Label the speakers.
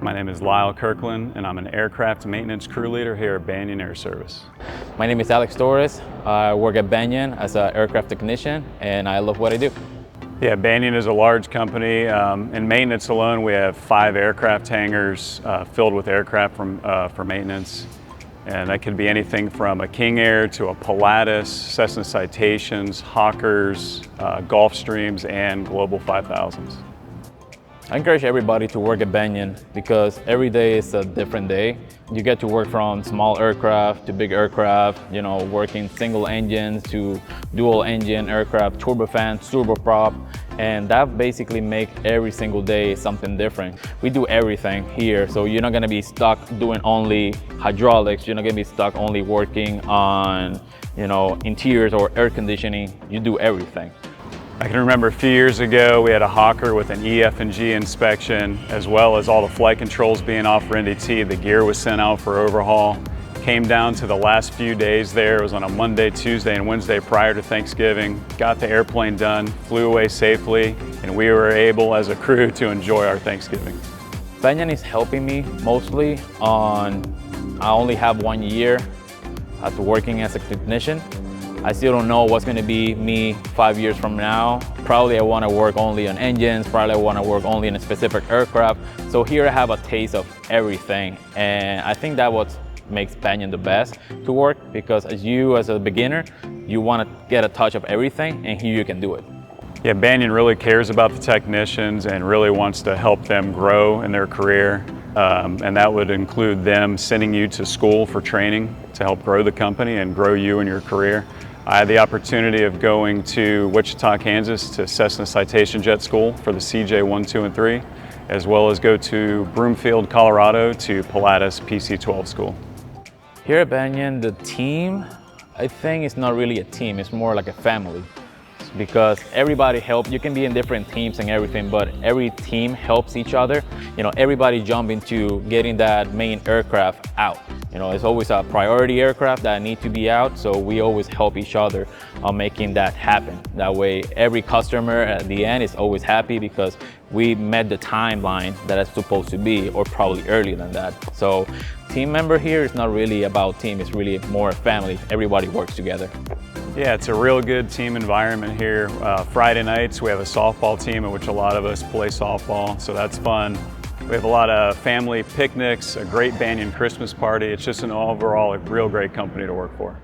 Speaker 1: My name is Lyle Kirkland, and I'm an aircraft maintenance crew leader here at Banyan Air Service.
Speaker 2: My name is Alex Torres. I work at Banyan as an aircraft technician, and I love what I do.
Speaker 1: Yeah, Banyan is a large company. In maintenance alone, we have 5 aircraft hangars filled with aircraft for maintenance. And that could be anything from a King Air to a Pilatus, Cessna Citations, Hawkers, Gulfstreams, and Global 5000s.
Speaker 2: I encourage everybody to work at Banyan because every day is a different day. You get to work from small aircraft to big aircraft, working single engines to dual engine aircraft, turbofan, turboprop, and that basically makes every single day something different. We do everything here, so you're not gonna be stuck doing only hydraulics, you're not gonna be stuck only working on interiors or air conditioning. You do everything.
Speaker 1: I can remember a few years ago we had a Hawker with an EF&G inspection, as well as all the flight controls being off for NDT. The gear was sent out for overhaul. Came down to the last few days there. It was on a Monday, Tuesday, and Wednesday prior to Thanksgiving. Got the airplane done, flew away safely, and we were able as a crew to enjoy our Thanksgiving.
Speaker 2: Banyan is helping me mostly on, I only have 1 year after working as a technician. I still don't know what's going to be me 5 years from now. Probably I want to work only on engines, probably I want to work only in a specific aircraft. So here I have a taste of everything, and I think that's what makes Banyan the best to work, because as a beginner, you want to get a touch of everything, and here you can do it.
Speaker 1: Yeah, Banyan really cares about the technicians and really wants to help them grow in their career. And that would include them sending you to school for training to help grow the company and grow you in your career. I had the opportunity of going to Wichita, Kansas to Cessna Citation Jet School for the CJ 1, 2, and 3, as well as go to Broomfield, Colorado to Pilatus PC-12 school.
Speaker 2: Here at Banyan, the team, I think it's not really a team, it's more like a family. Because everybody helps. You can be in different teams and everything, but every team helps each other. Everybody jump into getting that main aircraft out. It's always a priority aircraft that need to be out, so we always help each other on making that happen. That way, every customer at the end is always happy because we met the timeline that it's supposed to be, or probably earlier than that. So, team member here is not really about team, it's really more a family. Everybody works together.
Speaker 1: Yeah, it's a real good team environment here. Friday nights we have a softball team in which a lot of us play softball, so that's fun. We have a lot of family picnics, a great Banyan Christmas party. It's just an overall a real great company to work for.